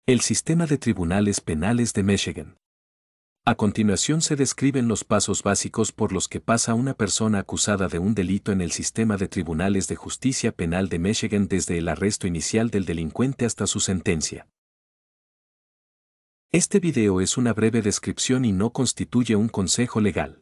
El sistema de tribunales penales de Michigan. A continuación se describen los pasos básicos por los que pasa una persona acusada de un delito en el sistema de tribunales de justicia penal de Michigan desde el arresto inicial del delincuente hasta su sentencia. Este video es una breve descripción y no constituye un consejo legal.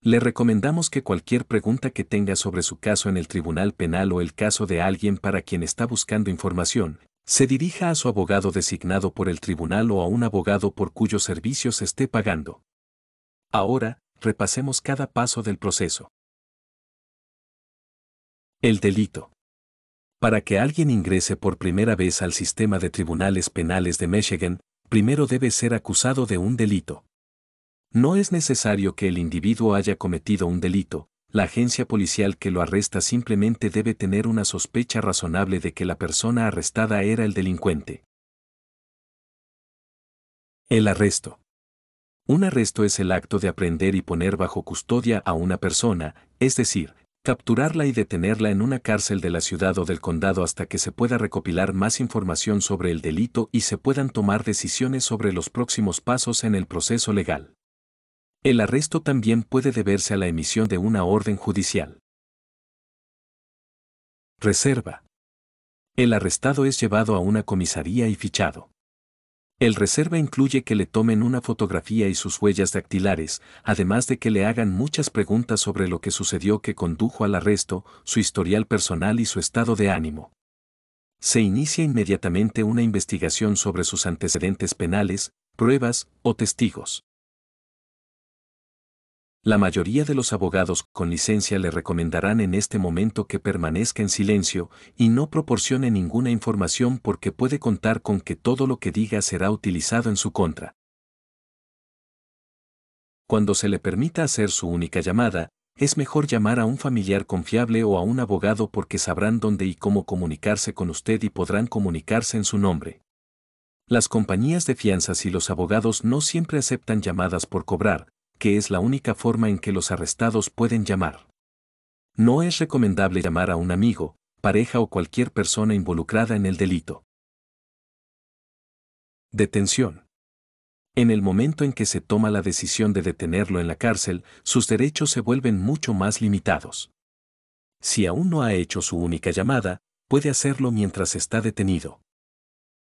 Le recomendamos que cualquier pregunta que tenga sobre su caso en el tribunal penal o el caso de alguien para quien está buscando información, se dirija a su abogado designado por el tribunal o a un abogado por cuyos servicios esté pagando. Ahora, repasemos cada paso del proceso. El delito. Para que alguien ingrese por primera vez al sistema de tribunales penales de Michigan, primero debe ser acusado de un delito. No es necesario que el individuo haya cometido un delito, la agencia policial que lo arresta simplemente debe tener una sospecha razonable de que la persona arrestada era el delincuente. El arresto. Un arresto es el acto de aprehender y poner bajo custodia a una persona, es decir, capturarla y detenerla en una cárcel de la ciudad o del condado hasta que se pueda recopilar más información sobre el delito y se puedan tomar decisiones sobre los próximos pasos en el proceso legal. El arresto también puede deberse a la emisión de una orden judicial. Reserva. El arrestado es llevado a una comisaría y fichado. El reserva incluye que le tomen una fotografía y sus huellas dactilares, además de que le hagan muchas preguntas sobre lo que sucedió que condujo al arresto, su historial personal y su estado de ánimo. Se inicia inmediatamente una investigación sobre sus antecedentes penales, pruebas o testigos. La mayoría de los abogados con licencia le recomendarán en este momento que permanezca en silencio y no proporcione ninguna información porque puede contar con que todo lo que diga será utilizado en su contra. Cuando se le permita hacer su única llamada, es mejor llamar a un familiar confiable o a un abogado porque sabrán dónde y cómo comunicarse con usted y podrán comunicarse en su nombre. Las compañías de fianzas y los abogados no siempre aceptan llamadas por cobrar, que es la única forma en que los arrestados pueden llamar. No es recomendable llamar a un amigo, pareja o cualquier persona involucrada en el delito. Detención. En el momento en que se toma la decisión de detenerlo en la cárcel, sus derechos se vuelven mucho más limitados. Si aún no ha hecho su única llamada, puede hacerlo mientras está detenido.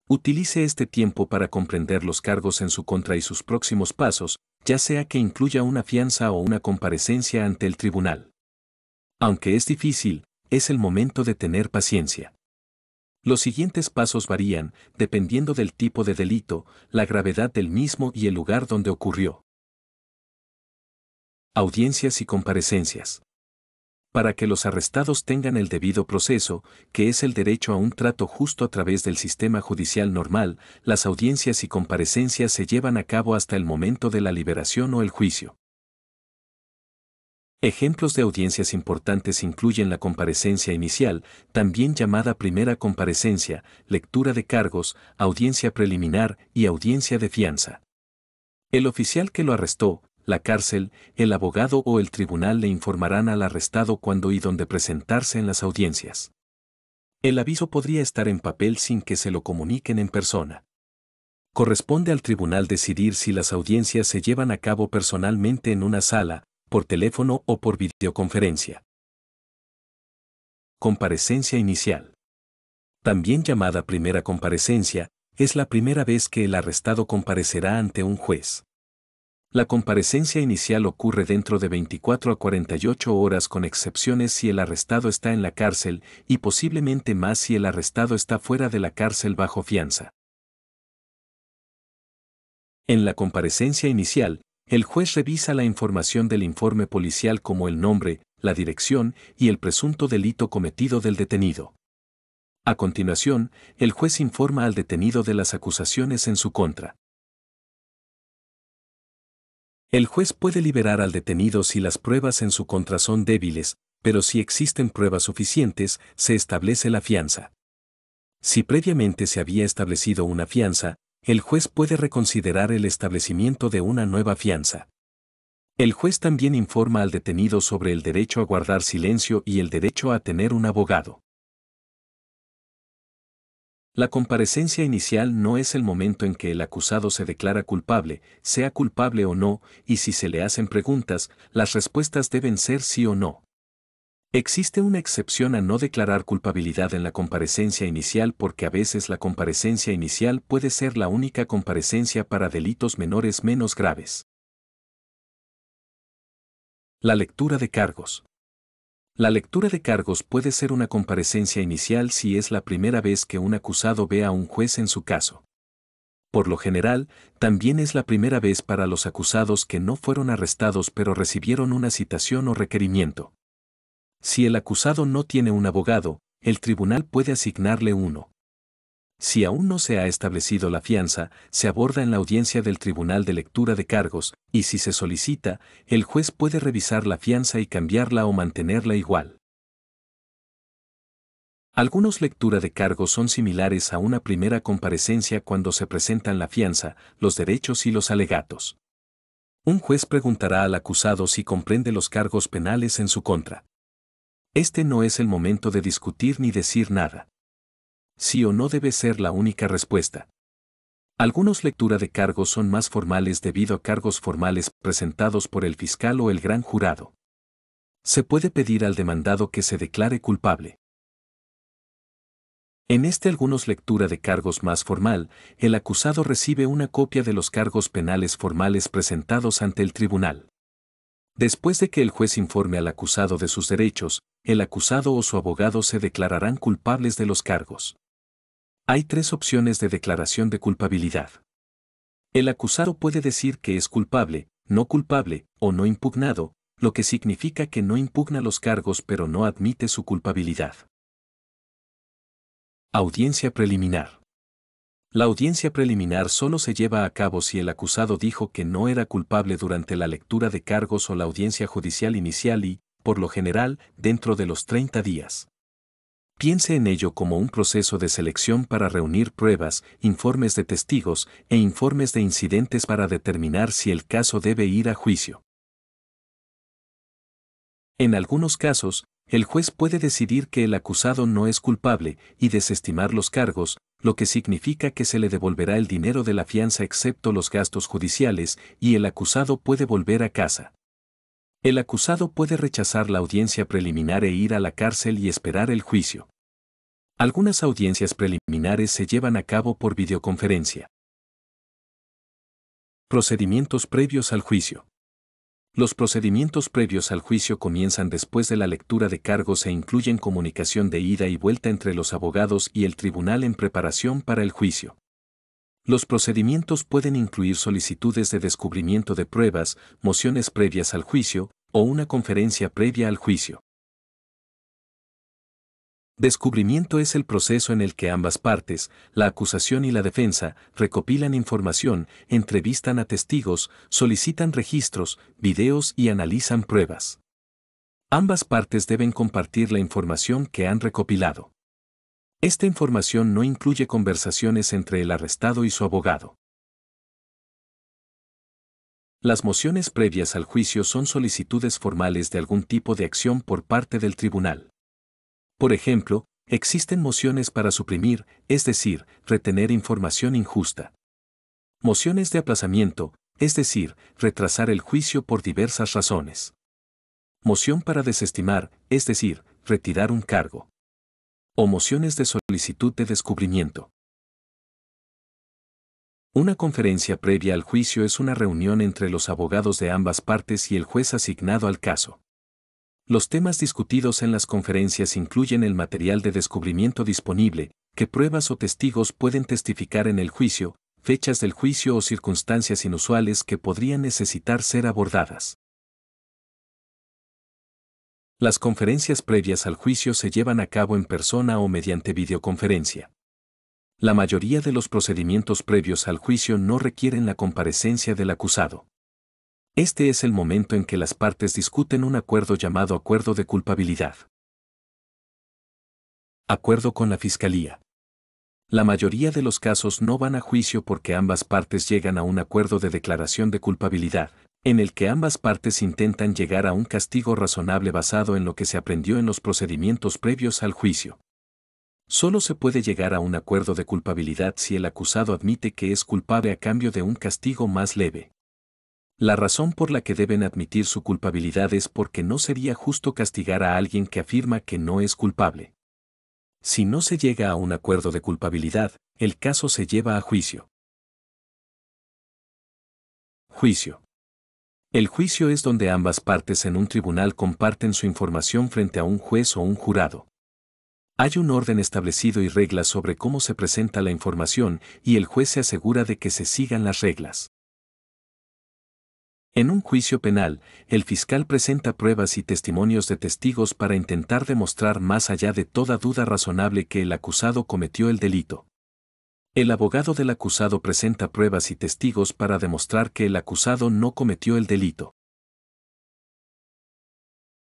Utilice este tiempo para comprender los cargos en su contra y sus próximos pasos, ya sea que incluya una fianza o una comparecencia ante el tribunal. Aunque es difícil, es el momento de tener paciencia. Los siguientes pasos varían, dependiendo del tipo de delito, la gravedad del mismo y el lugar donde ocurrió. Audiencias y comparecencias. Para que los arrestados tengan el debido proceso, que es el derecho a un trato justo a través del sistema judicial normal, las audiencias y comparecencias se llevan a cabo hasta el momento de la liberación o el juicio. Ejemplos de audiencias importantes incluyen la comparecencia inicial, también llamada primera comparecencia, lectura de cargos, audiencia preliminar y audiencia de fianza. El oficial que lo arrestó, la cárcel, el abogado o el tribunal le informarán al arrestado cuándo y dónde presentarse en las audiencias. El aviso podría estar en papel sin que se lo comuniquen en persona. Corresponde al tribunal decidir si las audiencias se llevan a cabo personalmente en una sala, por teléfono o por videoconferencia. Comparecencia inicial. También llamada primera comparecencia, es la primera vez que el arrestado comparecerá ante un juez. La comparecencia inicial ocurre dentro de 24 a 48 horas con excepciones si el arrestado está en la cárcel y posiblemente más si el arrestado está fuera de la cárcel bajo fianza. En la comparecencia inicial, el juez revisa la información del informe policial como el nombre, la dirección y el presunto delito cometido del detenido. A continuación, el juez informa al detenido de las acusaciones en su contra. El juez puede liberar al detenido si las pruebas en su contra son débiles, pero si existen pruebas suficientes, se establece la fianza. Si previamente se había establecido una fianza, el juez puede reconsiderar el establecimiento de una nueva fianza. El juez también informa al detenido sobre el derecho a guardar silencio y el derecho a tener un abogado. La comparecencia inicial no es el momento en que el acusado se declara culpable, sea culpable o no, y si se le hacen preguntas, las respuestas deben ser sí o no. Existe una excepción a no declarar culpabilidad en la comparecencia inicial porque a veces la comparecencia inicial puede ser la única comparecencia para delitos menores menos graves. La lectura de cargos. La lectura de cargos puede ser una comparecencia inicial si es la primera vez que un acusado ve a un juez en su caso. Por lo general, también es la primera vez para los acusados que no fueron arrestados pero recibieron una citación o requerimiento. Si el acusado no tiene un abogado, el tribunal puede asignarle uno. Si aún no se ha establecido la fianza, se aborda en la audiencia del Tribunal de Lectura de Cargos, y si se solicita, el juez puede revisar la fianza y cambiarla o mantenerla igual. Algunos lectura de cargos son similares a una primera comparecencia cuando se presentan la fianza, los derechos y los alegatos. Un juez preguntará al acusado si comprende los cargos penales en su contra. Este no es el momento de discutir ni decir nada. Sí o no debe ser la única respuesta. Algunos lectura de cargos son más formales debido a cargos formales presentados por el fiscal o el gran jurado. Se puede pedir al demandado que se declare culpable. En algunos lectura de cargos más formal, el acusado recibe una copia de los cargos penales formales presentados ante el tribunal. Después de que el juez informe al acusado de sus derechos, el acusado o su abogado se declararán culpables de los cargos. Hay 3 opciones de declaración de culpabilidad. El acusado puede decir que es culpable, no culpable o no impugnado, lo que significa que no impugna los cargos pero no admite su culpabilidad. Audiencia preliminar. La audiencia preliminar solo se lleva a cabo si el acusado dijo que no era culpable durante la lectura de cargos o la audiencia judicial inicial y, por lo general, dentro de los 30 días. Piense en ello como un proceso de selección para reunir pruebas, informes de testigos e informes de incidentes para determinar si el caso debe ir a juicio. En algunos casos, el juez puede decidir que el acusado no es culpable y desestimar los cargos, lo que significa que se le devolverá el dinero de la fianza excepto los gastos judiciales y el acusado puede volver a casa. El acusado puede rechazar la audiencia preliminar e ir a la cárcel y esperar el juicio. Algunas audiencias preliminares se llevan a cabo por videoconferencia. Procedimientos previos al juicio. Los procedimientos previos al juicio comienzan después de la lectura de cargos e incluyen comunicación de ida y vuelta entre los abogados y el tribunal en preparación para el juicio. Los procedimientos pueden incluir solicitudes de descubrimiento de pruebas, mociones previas al juicio, o una conferencia previa al juicio. Descubrimiento es el proceso en el que ambas partes, la acusación y la defensa, recopilan información, entrevistan a testigos, solicitan registros, videos y analizan pruebas. Ambas partes deben compartir la información que han recopilado. Esta información no incluye conversaciones entre el arrestado y su abogado. Las mociones previas al juicio son solicitudes formales de algún tipo de acción por parte del tribunal. Por ejemplo, existen mociones para suprimir, es decir, retener información injusta. Mociones de aplazamiento, es decir, retrasar el juicio por diversas razones. Moción para desestimar, es decir, retirar un cargo. O mociones de solicitud de descubrimiento. Una conferencia previa al juicio es una reunión entre los abogados de ambas partes y el juez asignado al caso. Los temas discutidos en las conferencias incluyen el material de descubrimiento disponible, qué pruebas o testigos pueden testificar en el juicio, fechas del juicio o circunstancias inusuales que podrían necesitar ser abordadas. Las conferencias previas al juicio se llevan a cabo en persona o mediante videoconferencia. La mayoría de los procedimientos previos al juicio no requieren la comparecencia del acusado. Este es el momento en que las partes discuten un acuerdo llamado acuerdo de culpabilidad. Acuerdo con la Fiscalía. La mayoría de los casos no van a juicio porque ambas partes llegan a un acuerdo de declaración de culpabilidad, en el que ambas partes intentan llegar a un castigo razonable basado en lo que se aprendió en los procedimientos previos al juicio. Solo se puede llegar a un acuerdo de culpabilidad si el acusado admite que es culpable a cambio de un castigo más leve. La razón por la que deben admitir su culpabilidad es porque no sería justo castigar a alguien que afirma que no es culpable. Si no se llega a un acuerdo de culpabilidad, el caso se lleva a juicio. Juicio. El juicio es donde ambas partes en un tribunal comparten su información frente a un juez o un jurado. Hay un orden establecido y reglas sobre cómo se presenta la información y el juez se asegura de que se sigan las reglas. En un juicio penal, el fiscal presenta pruebas y testimonios de testigos para intentar demostrar más allá de toda duda razonable que el acusado cometió el delito. El abogado del acusado presenta pruebas y testigos para demostrar que el acusado no cometió el delito.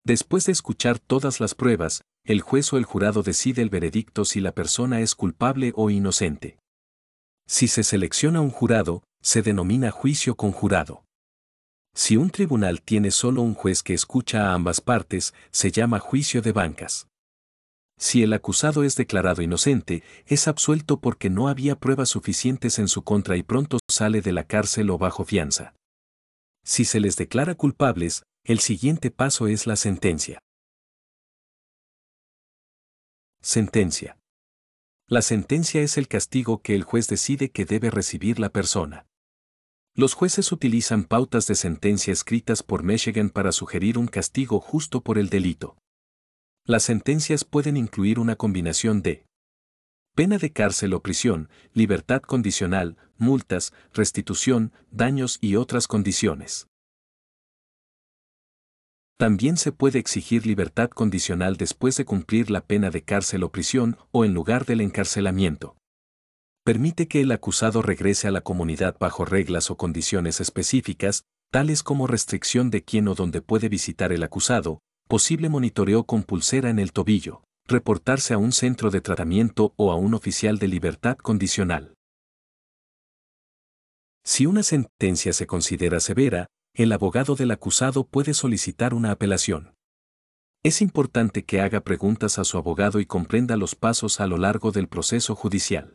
Después de escuchar todas las pruebas, el juez o el jurado decide el veredicto si la persona es culpable o inocente. Si se selecciona un jurado, se denomina juicio conjurado. Si un tribunal tiene solo un juez que escucha a ambas partes, se llama juicio de bancas. Si el acusado es declarado inocente, es absuelto porque no había pruebas suficientes en su contra y pronto sale de la cárcel o bajo fianza. Si se les declara culpables, el siguiente paso es la sentencia. Sentencia. La sentencia es el castigo que el juez decide que debe recibir la persona. Los jueces utilizan pautas de sentencia escritas por Michigan para sugerir un castigo justo por el delito. Las sentencias pueden incluir una combinación de pena de cárcel o prisión, libertad condicional, multas, restitución, daños y otras condiciones. También se puede exigir libertad condicional después de cumplir la pena de cárcel o prisión o en lugar del encarcelamiento. Permite que el acusado regrese a la comunidad bajo reglas o condiciones específicas, tales como restricción de quién o dónde puede visitar el acusado, posible monitoreo con pulsera en el tobillo, reportarse a un centro de tratamiento o a un oficial de libertad condicional. Si una sentencia se considera severa, el abogado del acusado puede solicitar una apelación. Es importante que haga preguntas a su abogado y comprenda los pasos a lo largo del proceso judicial.